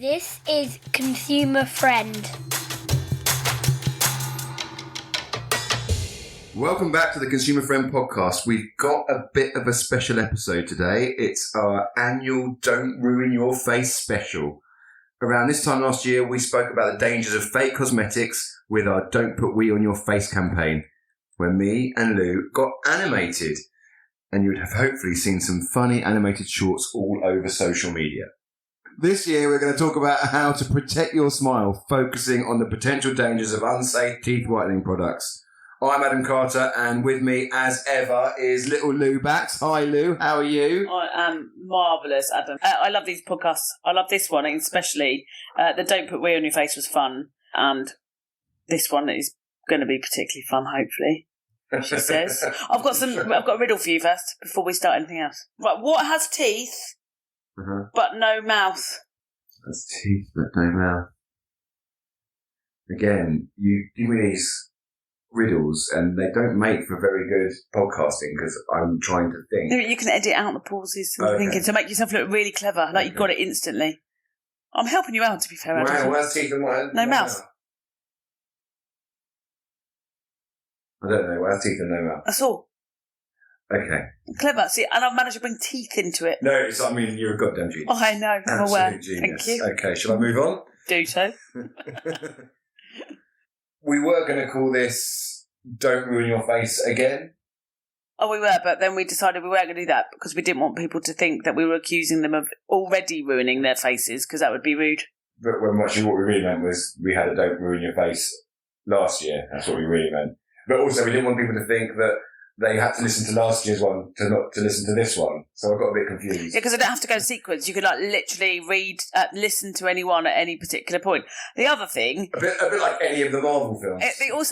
This is Consumer Friend. Welcome back to the Consumer Friend podcast. We've got a bit of a special episode today. It's our annual Don't Ruin Your Face special. Around this time last year, we spoke about the dangers of fake cosmetics with our Don't Put We on Your Face campaign, where me and Lou got animated. And you would have hopefully seen some funny animated shorts all over social media. This year, we're going to talk about how to protect your smile, focusing on the potential dangers of unsafe teeth whitening products. I'm Adam Carter, and with me, as ever, is little Lou Bax. Hi, Lou. How are you? I am marvellous, Adam. I love these podcasts. I love this one, especially. The Don't Put We on Your Face was fun, and this one is going to be particularly fun, hopefully. She says. I've got a riddle for you first, before we start anything else. Right, what has teeth, but no mouth? That's teeth, but no mouth. Again, you give me these riddles, and they don't make for very good podcasting, because I'm trying to think. You can edit out the pauses and thinking to make yourself look really clever, like you've got it instantly. I'm helping you out, to be fair. Wow, what has teeth and what has no mouth? I don't know. What has teeth and no mouth? That's all. Okay. Clever. See, and I've managed to bring teeth into it. No, you're a goddamn genius. Oh, I know. I'm aware. Genius. Thank you. Okay, shall I move on? Do so. We were going to call this Don't Ruin Your Face again. Oh, we were, but then we decided we weren't going to do that because we didn't want people to think that we were accusing them of already ruining their faces, because that would be rude. But what we really meant was we had a Don't Ruin Your Face last year. That's what we really meant. But also we didn't want people to think that they had to listen to last year's one to not to listen to this one. So I got a bit confused. Yeah, because I don't have to go in sequence. You could literally listen to anyone at any particular point. The other thing, a bit like any of the Marvel films.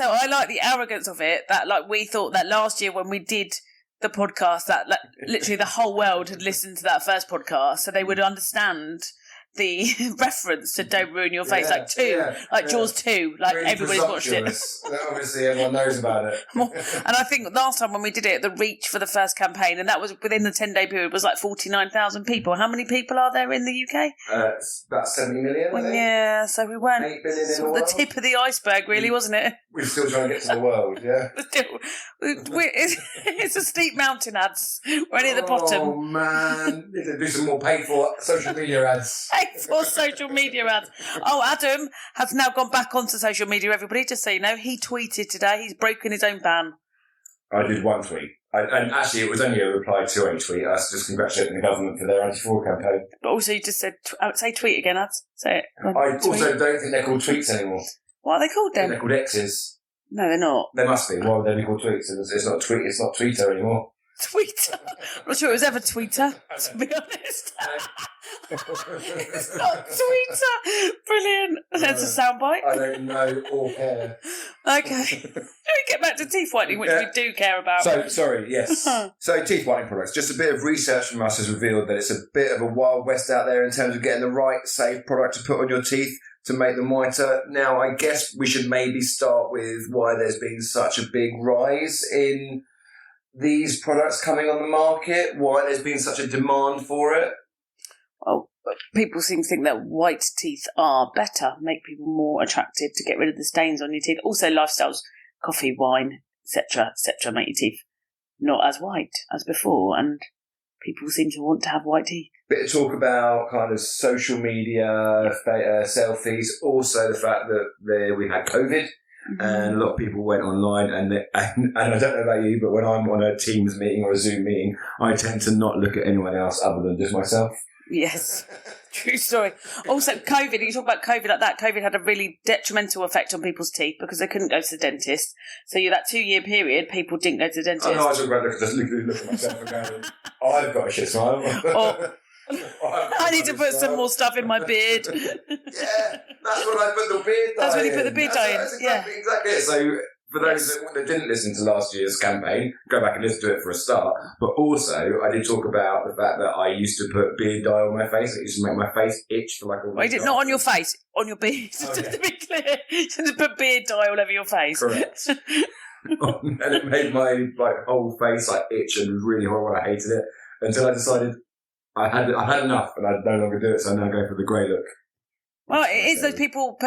I like the arrogance of it that we thought that last year when we did the podcast that literally the whole world had listened to that first podcast, so they would understand the reference to Don't Ruin Your Face, Jaws 2, really everybody's watched it. Obviously everyone knows about it. And I think last time when we did it, the reach for the first campaign, and that was within the 10-day period, was 49,000 people. How many people are there in the UK? It's about 70 million, I think. Yeah, so we weren't 8 billion in the world. The tip of the iceberg, really, wasn't it? We're still trying to get to the world, yeah. It's a steep mountain, ads. We're only at the bottom. Oh, man. Need to do some more paid-for social media ads. For social media ads. Oh, Adam has now gone back onto social media, everybody, just so you know. He tweeted today. He's broken his own ban. I did one tweet. And actually, it was only a reply to a tweet. I was just congratulating the government for their anti-fraud campaign. But also, you just said, say tweet again, Ads. Say it. I also don't think they're called tweets anymore. What are they called then? They're called X's. No, they're not. They must be. Why would they be called tweets? It's not tweet. It's not Twitter anymore. Twitter? I'm not sure it was ever Twitter, to be honest. It's not Twitter. Brilliant. That's a soundbite. I don't know or care. Okay. Shall we get back to teeth whitening, which we do care about? So teeth whitening products. Just a bit of research from us has revealed that it's a bit of a wild west out there in terms of getting the right, safe product to put on your teeth to make them whiter. Now, I guess we should maybe start with why there's been such a big rise in these products coming on the market, why there's been such a demand for it. Well, people seem to think that white teeth are better, make people more attractive to get rid of the stains on your teeth. Also, lifestyles, coffee, wine, etc., make your teeth not as white as before, and people seem to want to have white teeth. Bit of talk about kind of social media, selfies, also the fact that we had COVID. Mm-hmm. And a lot of people went online, and I don't know about you, but when I'm on a Teams meeting or a Zoom meeting, I tend to not look at anyone else other than just myself. Yes, true story. Also, COVID, you talk about COVID like that, COVID had a really detrimental effect on people's teeth because they couldn't go to the dentist. So that 2-year period, people didn't go to the dentist. I know, I talk about just look at myself and going, I've got a shit smile. I need to put some more stuff in my beard. Yeah, that's when I put the beard dye. That's when you put the beard dye in. That's exactly it. So for those that didn't listen to last year's campaign, go back and listen to it for a start. But also, I did talk about the fact that I used to put beard dye on my face. It used to make my face itch for a week. Not on your face, on your beard. Okay. Just to be clear, just put beard dye all over your face. Correct. And it made my whole face itch and really horrible. I hated it until I decided I had enough, and I'd no longer do it, so I now go for the grey look. Well, it is those people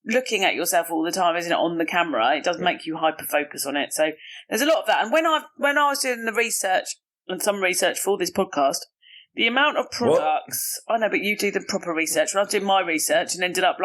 looking at yourself all the time, isn't it, on the camera? It does make you hyper-focus on it. So there's a lot of that. And when I was doing the research, and some research for this podcast, the amount of products... I know, but you do the proper research. When I was doing my research and ended up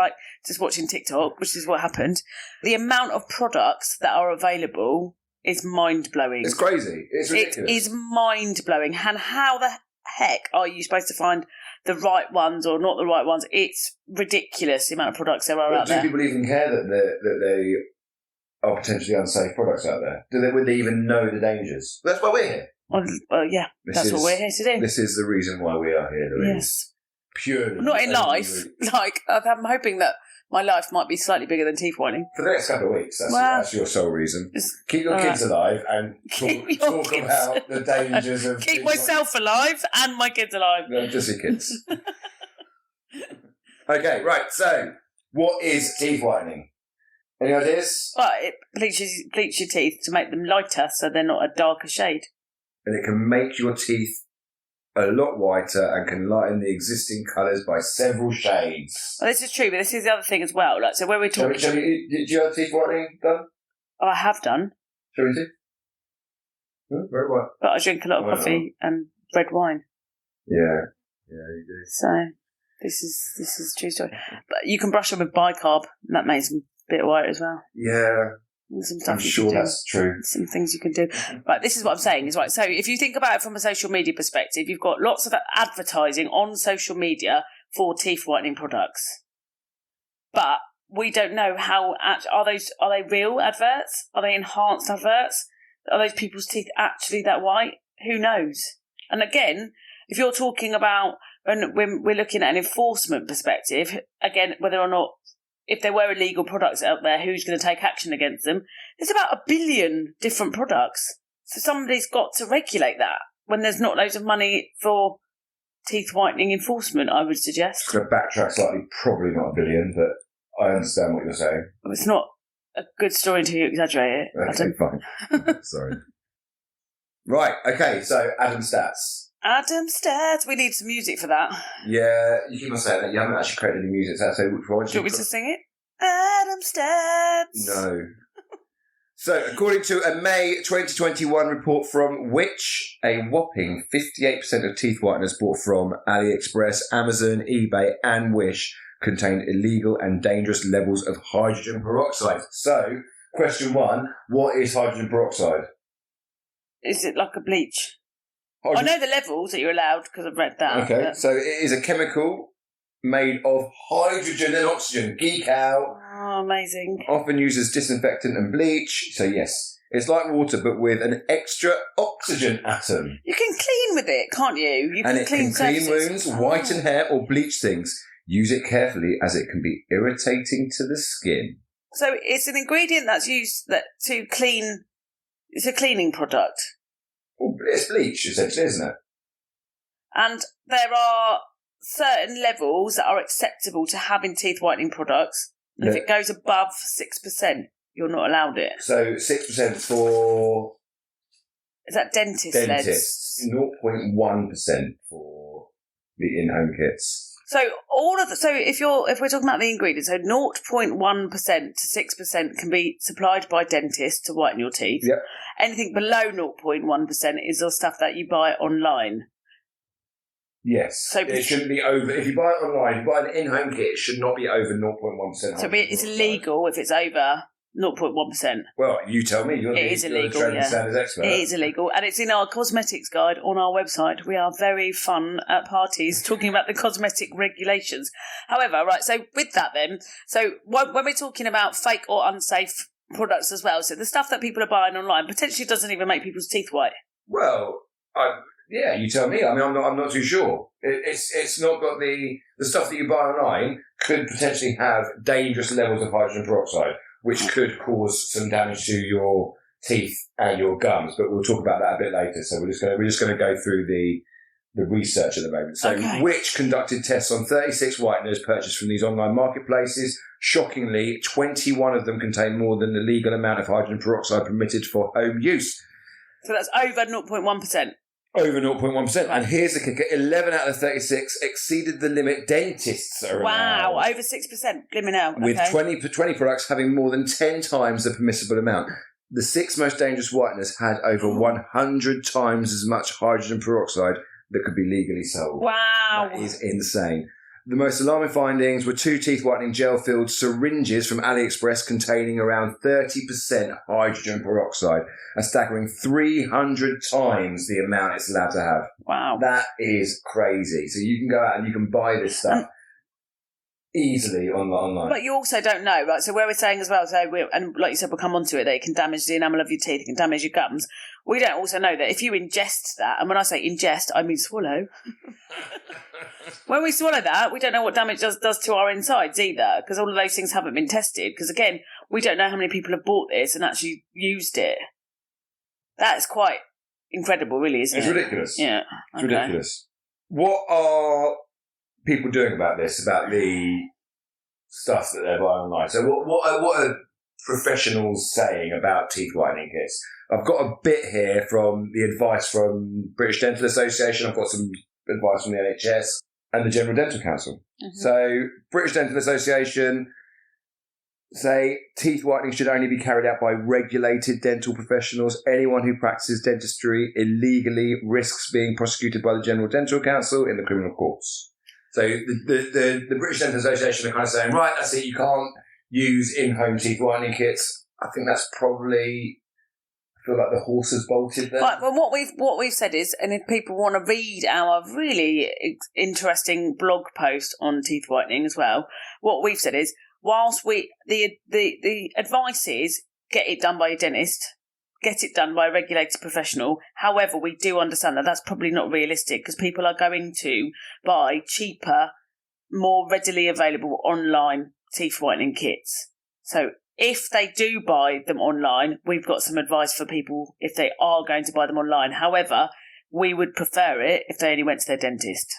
just watching TikTok, which is what happened, the amount of products that are available is mind-blowing. It's crazy. It's ridiculous. It is mind-blowing. And how the heck are you supposed to find the right ones or not the right ones? It's ridiculous, the amount of products there are out there. Do people even care that they are potentially unsafe products out there? Would they even know the dangers? That's why we're here. Well, yeah, that's what we're here to do. This is the reason why we are here, Louise. Yes. Purely. Not in life. I'm hoping that my life might be slightly bigger than teeth whitening. For the next couple of weeks, that's your sole reason. Keep your kids alive and talk about the dangers of... Keep myself alive and my kids alive. No, just your kids. Okay, right, so what is teeth whitening? Any ideas? Well, it bleaches your teeth to make them lighter so they're not a darker shade. And it can make your teeth a lot whiter and can lighten the existing colours by several shades. Well, this is true, but this is the other thing as well. So where we're talking... Did you have teeth whitening done? Oh, I have done. Shall we see? Very white. But I drink a lot of coffee and red wine. Yeah, you do. So this is a true story. But you can brush them with bicarb, and that makes them a bit whiter as well. Yeah. Some stuff I'm sure that's true. Some things you can do. Right, this is what I'm saying is right. So if you think about it from a social media perspective, you've got lots of advertising on social media for teeth whitening products. But we don't know how are they real adverts? Are they enhanced adverts? Are those people's teeth actually that white? Who knows? And again, if you're talking about when we're looking at an enforcement perspective, again, whether or not if there were illegal products out there, who's going to take action against them? There's about 1 billion different products. So somebody's got to regulate that when there's not loads of money for teeth whitening enforcement, I would suggest. Just going to backtrack slightly, probably not 1 billion, but I understand what you're saying. It's not a good story until you exaggerate it. Okay, fine. Sorry. Right, okay, so Adam Stats. Adam Stats. We need some music for that. Yeah, you keep on saying that. You haven't actually created any music, so which one? Do you want me to sing it? Adam Stats. No. So, according to a May 2021 report from Which, a whopping 58% of teeth whiteners bought from AliExpress, Amazon, eBay and Wish contained illegal and dangerous levels of hydrogen peroxide. So, question 1, what is hydrogen peroxide? Is it like a bleach? I know the levels that you're allowed because I've read that. Okay, so it is a chemical made of hydrogen and oxygen. Geek out. Oh, amazing. Often used as disinfectant and bleach. So yes, it's like water but with an extra oxygen atom. You can clean with it, can't you? You can clean wounds, whiten hair or bleach things. Use it carefully as it can be irritating to the skin. So it's an ingredient that's used to clean. It's a cleaning product. Well, it's bleach, essentially, isn't it? And there are certain levels that are acceptable to have in teeth whitening products. And if it goes above 6%, you're not allowed it. So 6% for... Is that dentists? 0.1% for the in-home kits. So if we're talking about the ingredients, so 0.1% to 6% can be supplied by dentists to whiten your teeth. Yep. Anything below 0.1% is the stuff that you buy online. Yes. So it shouldn't be over. If you buy it online, if you buy an in-home kit, it should not be over 0.1%. So it's illegal if it's over 0.1%. Well, you tell me. You're the trade standards expert. It is illegal. And it's in our cosmetics guide on our website. We are very fun at parties talking about the cosmetic regulations. However, right, so with that then, so when we're talking about fake or unsafe products as well, so the stuff that people are buying online potentially doesn't even make people's teeth white. Well, yeah, you tell me. I mean, I'm not too sure. It's not got the stuff that you buy online could potentially have dangerous levels of hydrogen peroxide, which could cause some damage to your teeth and your gums. But we'll talk about that a bit later. So we're just going to go through the research at the moment. So, Which conducted tests on 36 whiteners purchased from these online marketplaces. Shockingly, 21 of them contain more than the legal amount of hydrogen peroxide permitted for home use. So that's over 0.1%. Over 0.1%. And here's the kicker. 11 out of 36 exceeded the limit dentists are Wow, allowed. over 6%. Blimmin' hell. With Okay. 20 products having more than 10 times the permissible amount. The 6 most dangerous whiteners had over 100 times as much hydrogen peroxide that could be legally sold. Wow. That is insane. The most alarming findings were 2 teeth whitening gel-filled syringes from AliExpress containing around 30% hydrogen peroxide, a staggering 300 times the amount it's allowed to have. Wow. That is crazy. So you can go out and you can buy this stuff easily online. But you also don't know, right? So where we're saying as well, and like you said, we'll come on to it, that it can damage the enamel of your teeth, it can damage your gums. We don't also know that if you ingest that, and when I say ingest, I mean swallow. When we swallow that, we don't know what damage does to our insides either, because all of those things haven't been tested. Because again, we don't know how many people have bought this and actually used it. That's quite incredible, really, isn't it? It's ridiculous. Yeah. It's ridiculous. What are people doing about this, about the stuff that they're buying online? So what are professionals saying about teeth whitening kits? I've got a bit here from the advice from British Dental Association. I've got some advice from the NHS and the General Dental Council. Mm-hmm. So British Dental Association say teeth whitening should only be carried out by regulated dental professionals. Anyone who practices dentistry illegally risks being prosecuted by the General Dental Council in the criminal courts. So the British Dental Association are kind of saying, right, that's it, you can't use in-home teeth whitening kits. I think that's probably, I feel like the horse has bolted there. Right, well, what we've said is, and if people want to read our really interesting blog post on teeth whitening as well, what we've said is, whilst the advice is get it done by a dentist, get it done by a regulated professional. However, we do understand that that's probably not realistic because people are going to buy cheaper, more readily available online teeth whitening kits. So if they do buy them online, we've got some advice for people if they are going to buy them online. However, we would prefer it if they only went to their dentist.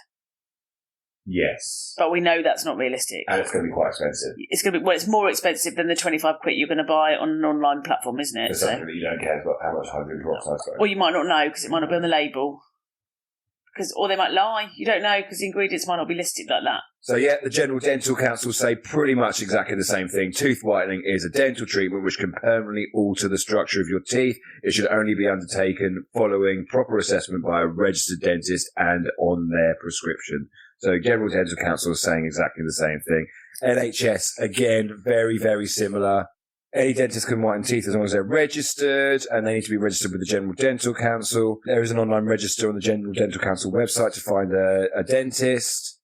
Yes. But we know that's not realistic. And it's going to be quite expensive. It's going to be, well, it's more expensive than the 25 quid you're going to buy on an online platform, isn't it? It's something that you don't care about how much hydrogen peroxide's got. Or you might not know because it might not be on the label. Or they might lie. You don't know because the ingredients might not be listed like that. So yeah, the General Dental Council say pretty much exactly the same thing. Tooth whitening is a dental treatment which can permanently alter the structure of your teeth. It should only be undertaken following proper assessment by a registered dentist and on their prescription. So General Dental Council is saying exactly the same thing. NHS, again, very, very similar. Any dentist can whiten teeth as long as they're registered, and they need to be registered with the General Dental Council. There is an online register on the General Dental Council website to find a dentist.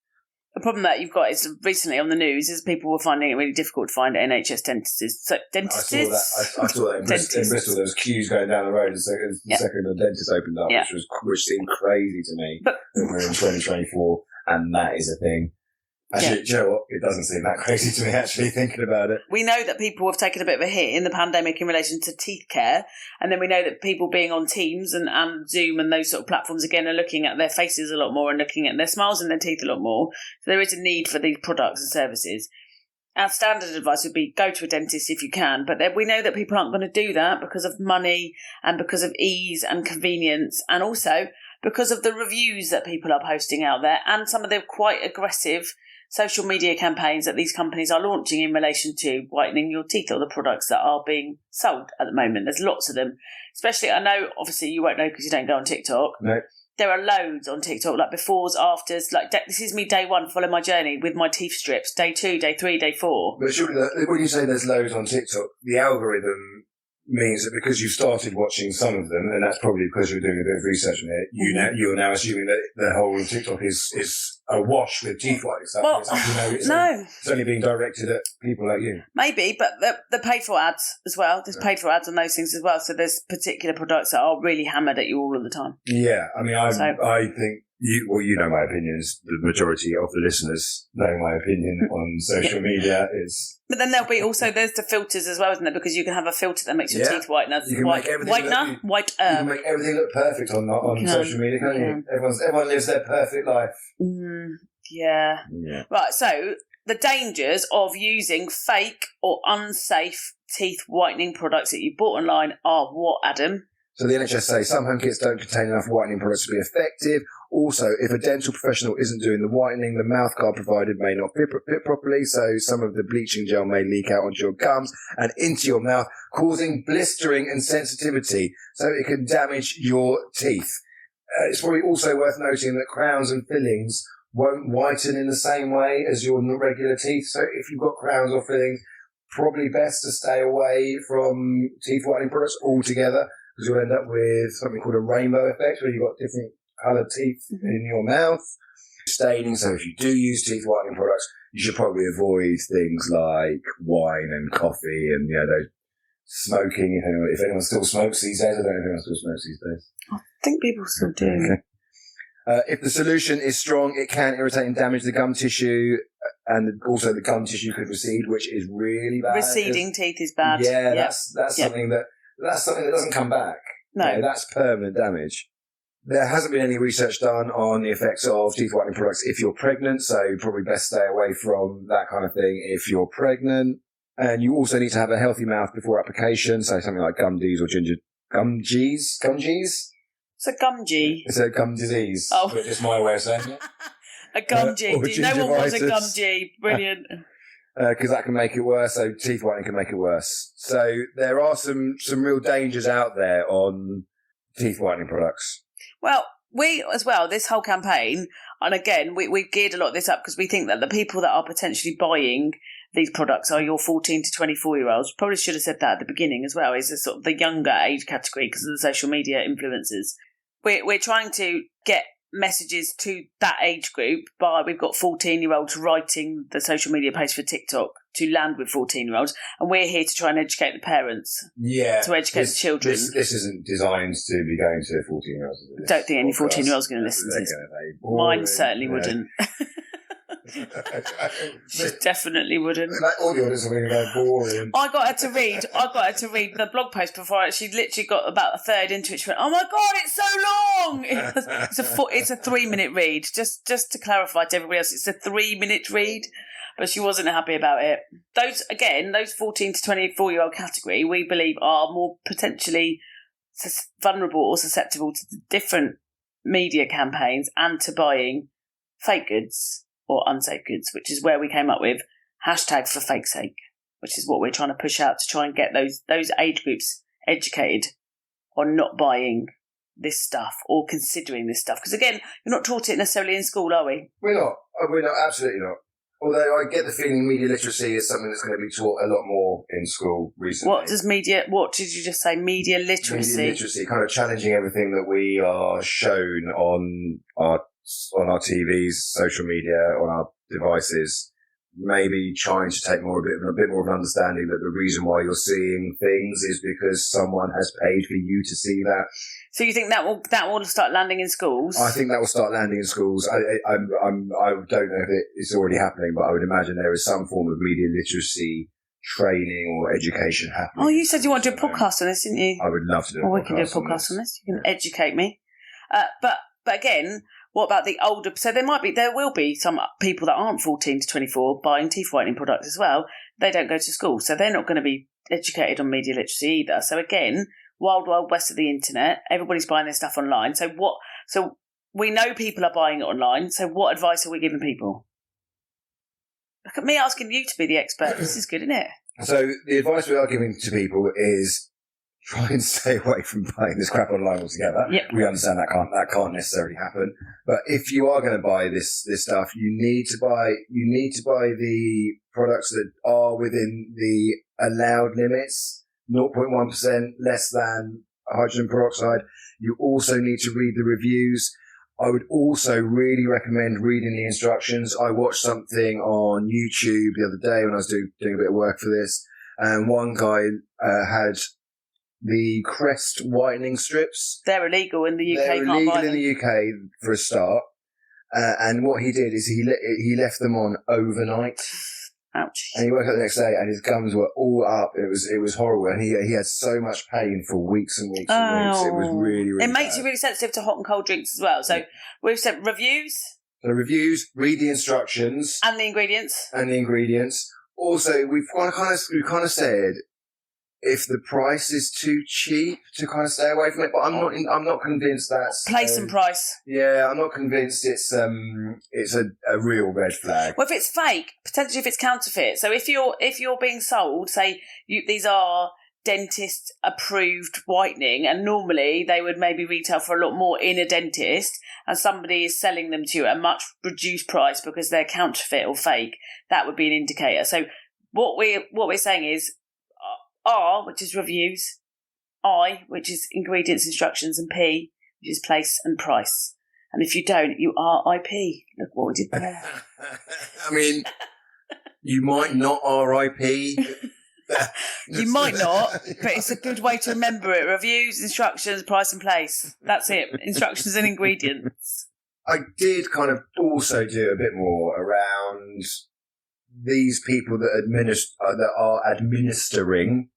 The problem that you've got is recently on the news is people were finding it really difficult to find NHS dentists. So, dentists? I saw that in Bristol. There was queues going down the road the second the dentist opened up, which seemed crazy to me. But we're in 2024, and that is a thing. Actually, do you know what? It doesn't seem that crazy to me, actually, thinking about it. We know that people have taken a bit of a hit in the pandemic in relation to teeth care. And then we know that people being on Teams and Zoom and those sort of platforms, again, are looking at their faces a lot more and looking at their smiles and their teeth a lot more. So there is a need for these products and services. Our standard advice would be go to a dentist if you can. But we know that people aren't going to do that because of money and because of ease and convenience. And also because of the reviews that people are posting out there and some of the quite aggressive social media campaigns that these companies are launching in relation to whitening your teeth or the products that are being sold at the moment. There's lots of them. Especially, I know, obviously, you won't know because you don't go on TikTok. No. There are loads on TikTok, like befores, afters. Like, this is me day one, follow my journey with my teeth strips. Day 2, day 3, day 4. But surely, when you say there's loads on TikTok, the algorithm means that because you've started watching some of them, and that's probably because you're doing a bit of research on it, you're now assuming that the whole of TikTok is awash with teeth whitening stuff. Well, it's only being directed at people like you. Maybe, but they're paid for ads as well. There's paid for ads on those things as well. So there's particular products that are really hammered at you all of the time. Yeah, I mean, I think you know my opinion is the majority of the listeners know my opinion on social media is. But then there'll be there's the filters as well, isn't there? Because you can have a filter that makes your teeth whitener. You can make everything You can make everything look perfect on social media, can't you? Everyone lives their perfect life. Yeah. Right, so the dangers of using fake or unsafe teeth whitening products that you bought online are what, Adam? So the NHS say some home kits don't contain enough whitening products to be effective. Also, if a dental professional isn't doing the whitening, the mouth guard provided may not fit properly, so some of the bleaching gel may leak out onto your gums and into your mouth, causing blistering and sensitivity, so it can damage your teeth. It's probably also worth noting that crowns and fillings won't whiten in the same way as your regular teeth, so if you've got crowns or fillings, probably best to stay away from teeth whitening products altogether, because you'll end up with something called a rainbow effect, where you've got different coloured teeth in your mouth. Staining, so if you do use teeth whitening products, you should probably avoid things like wine and coffee and, those smoking. If anyone still smokes these days, I don't know if anyone still smokes these days. I think people still do. Okay. If the solution is strong, it can irritate and damage the gum tissue, and also the gum tissue could recede, which is really bad. Receding teeth is bad. Yeah, that's something that doesn't come back. No, that's permanent damage. There hasn't been any research done on the effects of teeth whitening products if you're pregnant, so probably best stay away from that kind of thing if you're pregnant. And you also need to have a healthy mouth before application, so something like gum G's or gum G's? It's a gum G. It's a gum disease. Oh. But it's my way of saying it. A gum G. No one wants a gum G. Brilliant. Because that can make it worse, so teeth whitening can make it worse. So there are some real dangers out there on teeth whitening products. Well, we as well, this whole campaign, and again, we've geared a lot of this up because we think that the people that are potentially buying these products are your 14 to 24-year-olds. Probably should have said that at the beginning as well, is the sort of the younger age category because of the social media influencers. We're trying to get messages to that age group we've got 14-year-olds writing the social media post for TikTok to land with 14-year-olds, and we're here to try and educate the parents. Yeah. To educate the children. This isn't designed to be going to 14-year-olds. Don't think any 14-year-olds are going to listen to this. Mine certainly wouldn't. She definitely wouldn't. That audio is something about boring. I got her to read the blog post before she literally got about a third into it. She went, "Oh my god, it's so long!" It's a 3-minute read. Just to clarify to everybody else, it's a 3-minute read. But she wasn't happy about it. Those 14 to 24-year-old category, we believe are more potentially vulnerable or susceptible to the different media campaigns and to buying fake goods or unsafe goods, which is where we came up with hashtag for fake sake, which is what we're trying to push out to try and get those age groups educated on not buying this stuff or considering this stuff. Because again, you're not taught it necessarily in school, are we? We're not, absolutely not. Although I get the feeling media literacy is something that's going to be taught a lot more in school recently. What did you just say? Media literacy? Media literacy, kind of challenging everything that we are shown on our TVs, social media, on our devices. Maybe trying to take a bit more of an understanding that the reason why you're seeing things is because someone has paid for you to see that. So you think that will start landing in schools? I think that will start landing in schools. I don't know if it's already happening, but I would imagine there is some form of media literacy training or education happening. Oh, you said you want to do a podcast on this, didn't you? I would love to do a podcast on this. We can do a podcast on this. You can educate me. But again, what about the older? So there will be some people that aren't 14 to 24 buying teeth whitening products as well. They don't go to school, so they're not going to be educated on media literacy either. So again, wild west of the internet, everybody's buying their stuff online. So we know people are buying it online. So what advice are we giving people? Look at me asking you to be the expert. This is good, isn't it? So the advice we are giving to people is try and stay away from buying this crap online altogether. Yep. We understand that can't necessarily happen. But if you are going to buy this stuff, you need to buy the products that are within the allowed limits, 0.1% less than hydrogen peroxide. You also need to read the reviews. I would also really recommend reading the instructions. I watched something on YouTube the other day when I was doing a bit of work for this, and one guy had the Crest whitening strips. They're illegal in the UK. They're illegal in the UK for a start. And what he did is he left them on overnight. Ouch. And he woke up the next day and his gums were all up. It was horrible. And he had so much pain for weeks and weeks and weeks. It was really, really It makes bad. you really sensitive to hot and cold drinks as well. So we've said reviews. So reviews, read the instructions. And the ingredients. Also, we've kind of said, if the price is too cheap to kind of stay away from it. But I'm not convinced that's place and price. Yeah, I'm not convinced it's a real red flag. Well, if it's fake, potentially if it's counterfeit. So if you're being sold, say these are dentist approved whitening, and normally they would maybe retail for a lot more in a dentist, and somebody is selling them to you at a much reduced price because they're counterfeit or fake, that would be an indicator. So what we're saying is R, which is reviews, I, which is ingredients, instructions, and P, which is place and price. And if you don't, you are IP. Look what we did there. I mean, you might not RIP. You might not, but it's a good way to remember it. Reviews, instructions, price and place. That's it. Instructions and ingredients. I did kind of also do a bit more around these people that are administering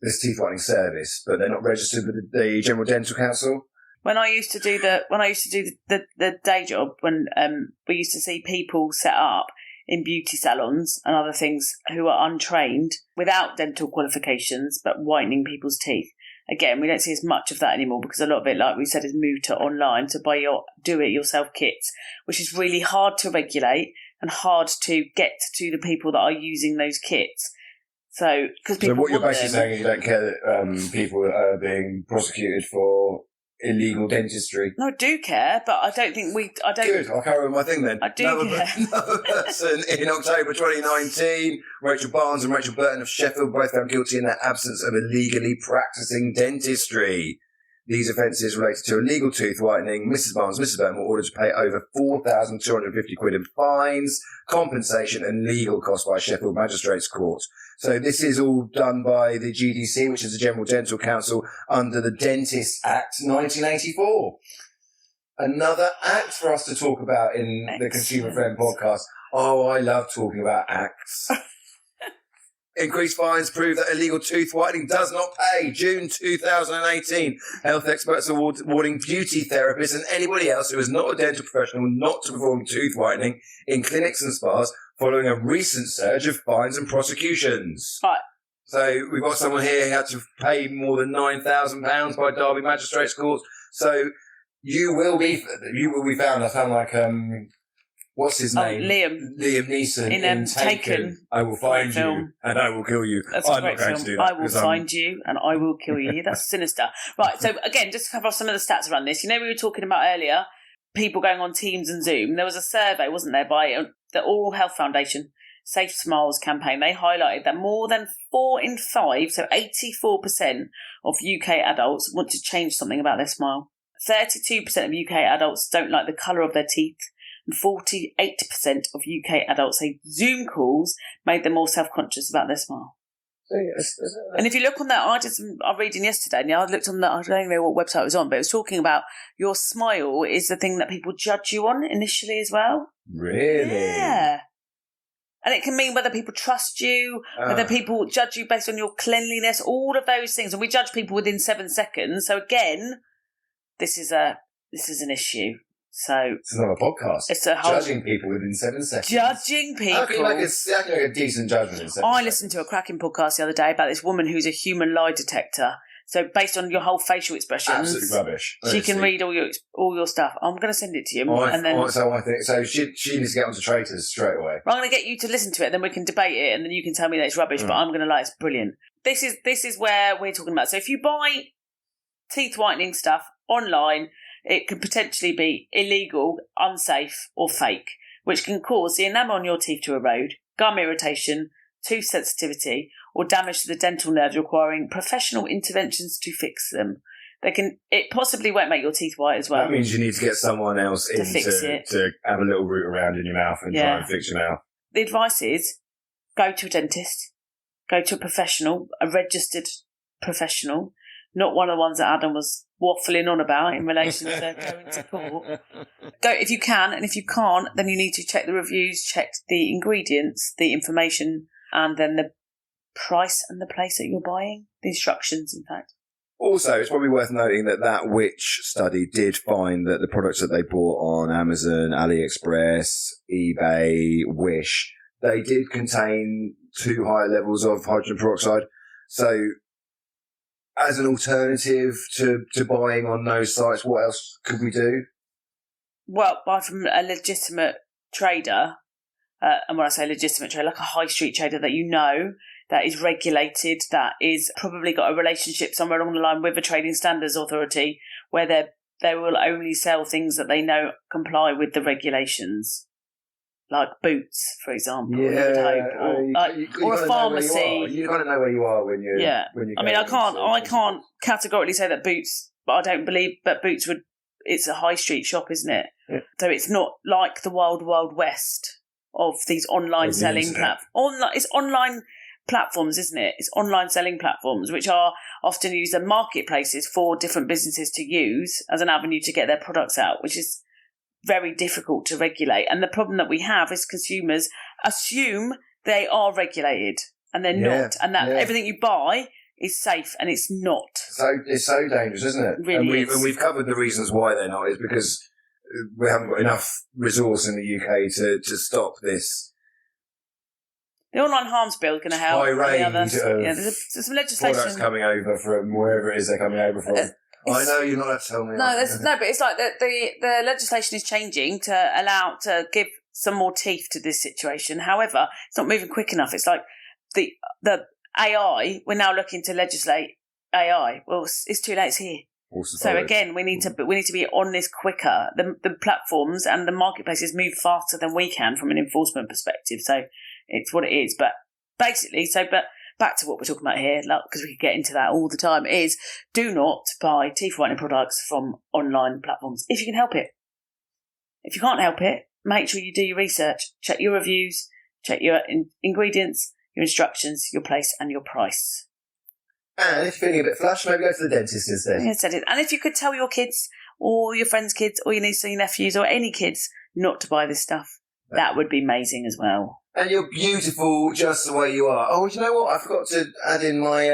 this teeth whitening service, but they're not registered with the General Dental Council. When I used to do the day job, when we used to see people set up in beauty salons and other things who are untrained without dental qualifications, but whitening people's teeth. Again, we don't see as much of that anymore because a lot of it, like we said, is moved to online to buy your do-it-yourself kits, which is really hard to regulate and hard to get to the people that are using those kits. So what you're basically saying is you don't care that people are being prosecuted for illegal dentistry. No, I do care, but I don't think I don't. Good, I'll carry on my thing then. I do care. Another person in October 2019, Rachel Barnes and Rachel Burton of Sheffield, both found guilty in the absence of illegally practising dentistry. These offences related to illegal tooth whitening. Mrs. Barnes and Mrs. Burton were ordered to pay over £4,250 in fines, compensation and legal costs by Sheffield Magistrates Court. So this is all done by the GDC, which is the General Dental Council, under the Dentists Act 1984. Another act for us to talk about in the Consumer Friend podcast. Oh, I love talking about acts. Increased fines prove that illegal tooth whitening does not pay. June 2018, health experts are warning beauty therapists and anybody else who is not a dental professional not to perform tooth whitening in clinics and spas following a recent surge of fines and prosecutions. Right. So we've got someone here who had to pay more than £9,000 by Derby Magistrates Court. So you will be found. I sound like what's his name? Liam Neeson in Taken. I will find you and I will kill you. That's I'm not going to do that. I will find you and I will kill you. That's sinister. Right, so again, just to cover off some of the stats around this. You know, we were talking about earlier, people going on Teams and Zoom. There was a survey, wasn't there, by the Oral Health Foundation Safe Smiles campaign. They highlighted that more than 4 in 5, so 84% of UK adults want to change something about their smile. 32% of UK adults don't like the colour of their teeth. And 48% of UK adults say Zoom calls made them more self-conscious about their smile. And if you look on that, I was reading yesterday, and I looked on that, I don't know what website it was on, but it was talking about your smile is the thing that people judge you on initially as well. Really? Yeah. And it can mean whether people trust you, whether people judge you based on your cleanliness, all of those things. And we judge people within 7 seconds. So again, this is an issue. So it's another podcast. It's a whole judging people within 7 seconds. Judging people. How can you make a decent judgment in 7 seconds? I listened to a cracking podcast the other day about this woman who's a human lie detector. So based on your whole facial expressions, absolutely rubbish. She can read all your stuff. I'm going to send it to you, so she needs to get onto Traitors straight away. I'm going to get you to listen to it, then we can debate it, and then you can tell me that it's rubbish. But I'm going to lie, it's brilliant. This is where we're talking about. So if you buy teeth whitening stuff online, it could potentially be illegal, unsafe, or fake, which can cause the enamel on your teeth to erode, gum irritation, tooth sensitivity, or damage to the dental nerves requiring professional interventions to fix them. It possibly won't make your teeth white as well. That means you need to get someone else in to have a little root around in your mouth and try and fix your mouth. The advice is go to a dentist, go to a professional, a registered professional, not one of the ones that Adam was waffling on about in relation to going to court. Go if you can, and if you can't, then you need to check the reviews, check the ingredients, the information, and then the price and the place that you're buying. The instructions, in fact. Also, it's probably worth noting that Which study did find that the products that they bought on Amazon, AliExpress, eBay, Wish, they did contain too high levels of hydrogen peroxide. So as an alternative to buying on those sites, what else could we do? Well, buy from a legitimate trader, and when I say legitimate trader, like a high street trader that is regulated, that is probably got a relationship somewhere along the line with a trading standards authority, where they will only sell things that they know comply with the regulations, like boots, for example. Or a pharmacy. You've got to know where you are when you. Yeah. When you I mean, I can't categorically say that Boots, but I don't believe that Boots would. It's a high street shop, isn't it? Yeah. So it's not like the wild west of these online selling platforms. It's online platforms, isn't it? It's online selling platforms, which are often used as marketplaces for different businesses to use as an avenue to get their products out, which is very difficult to regulate. And the problem that we have is consumers assume they are regulated, and they're not, and that everything you buy is safe, and it's not. So it's so dangerous, isn't it? Really is. And we've covered the reasons why they're not. Is because we haven't got enough resource in the UK to stop this. The online harms bill is going to help. High range there's some legislation. Products coming over from wherever it is they're coming over from. I know you're not allowed to tell me. But it's like the legislation is changing to give some more teeth to this situation. However, it's not moving quick enough. It's like the AI. We're now looking to legislate AI. Well, it's too late. It's here. So again, we need to be on this quicker. The platforms and the marketplaces move faster than we can from an enforcement perspective. So it's what it is. But basically, but back to what we're talking about here, because we could get into that all the time, is do not buy teeth whitening products from online platforms if you can help it. If you can't help it, make sure you do your research, check your reviews, check your ingredients, your instructions, your place and your price. And if you're feeling a bit flush, maybe go to the dentist instead. Yes, I did. And if you could tell your kids or your friends' kids or your nieces and nephews or any kids not to buy this stuff, that would be amazing as well. And you're beautiful just the way you are. Oh, do you know what? I forgot to add in my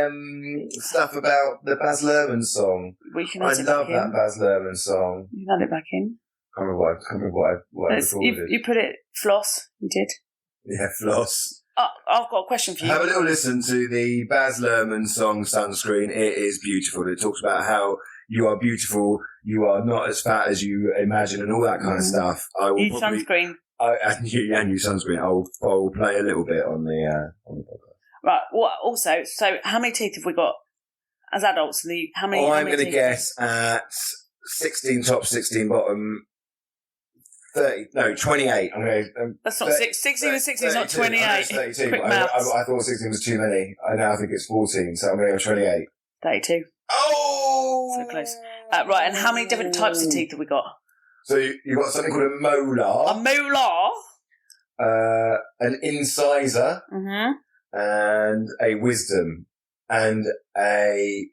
stuff about the Baz Luhrmann song. I love that Baz Luhrmann song. You can add it back in. I can't remember what I recorded. You put it, floss, you did. Yeah, floss. I've got a question for you. Have a little listen to the Baz Luhrmann song Sunscreen. It is beautiful. It talks about how you are beautiful, you are not as fat as you imagine, and all that kind of stuff. Sunscreen. And you sunscreen. I'll play a little bit on the podcast. Right. Well, also, so how many teeth have we got as adults? I'm going to guess at 16 top, 16 bottom. 28. That's not 16 and 16 is not 28. 32, Quick maths. I thought 16 was too many. I now think it's 14, so I'm going to go 28. 32. Oh! So close. Right, and how many different types of teeth have we got? So you've got something called a molar. A molar? An incisor. Mm-hmm. And a wisdom. And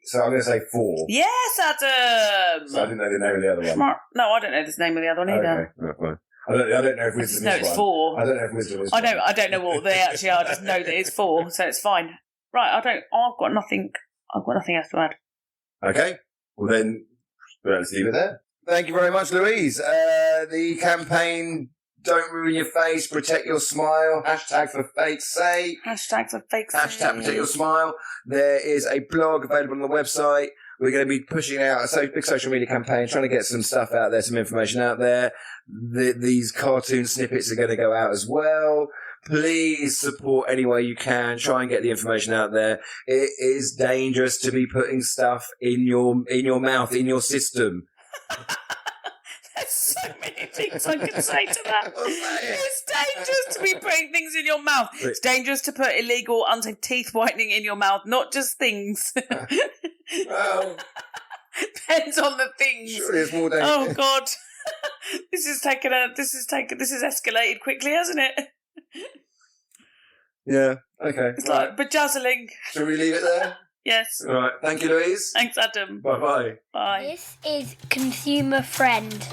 so I'm going to say 4. Yes, Adam! So I didn't know the name of the other one. Smart. No, I don't know the name of the other one either. Okay, fine. I don't know if wisdom is it's one. 4. I don't know if wisdom is I don't know what they actually are. I just know that it's 4, so it's fine. Right, I've got nothing else to add. Okay. Well then, let's leave it there. Thank you very much, Louise. The campaign, don't ruin your face, protect your smile, hashtag for fake's sake. Hashtag for fake's sake. Hashtag protect your smile. There is a blog available on the website. We're going to be pushing out a big social media campaign, trying to get some stuff out there, some information out there. These cartoon snippets are going to go out as well. Please support any way you can. Try and get the information out there. It is dangerous to be putting stuff in your mouth, in your system. There's so many things I can say to that. It's dangerous to be putting things in your mouth. It's dangerous to put illegal, unsafe teeth whitening in your mouth, not just things. Well, depends on the things. Surely it's more dangerous. Oh God, this has escalated quickly, hasn't it? Yeah. Okay. It's like bedazzling. Shall we leave it there? Yes. All right. Thank you, Louise. Thanks, Adam. Bye-bye. Bye. This is Consumer Friend.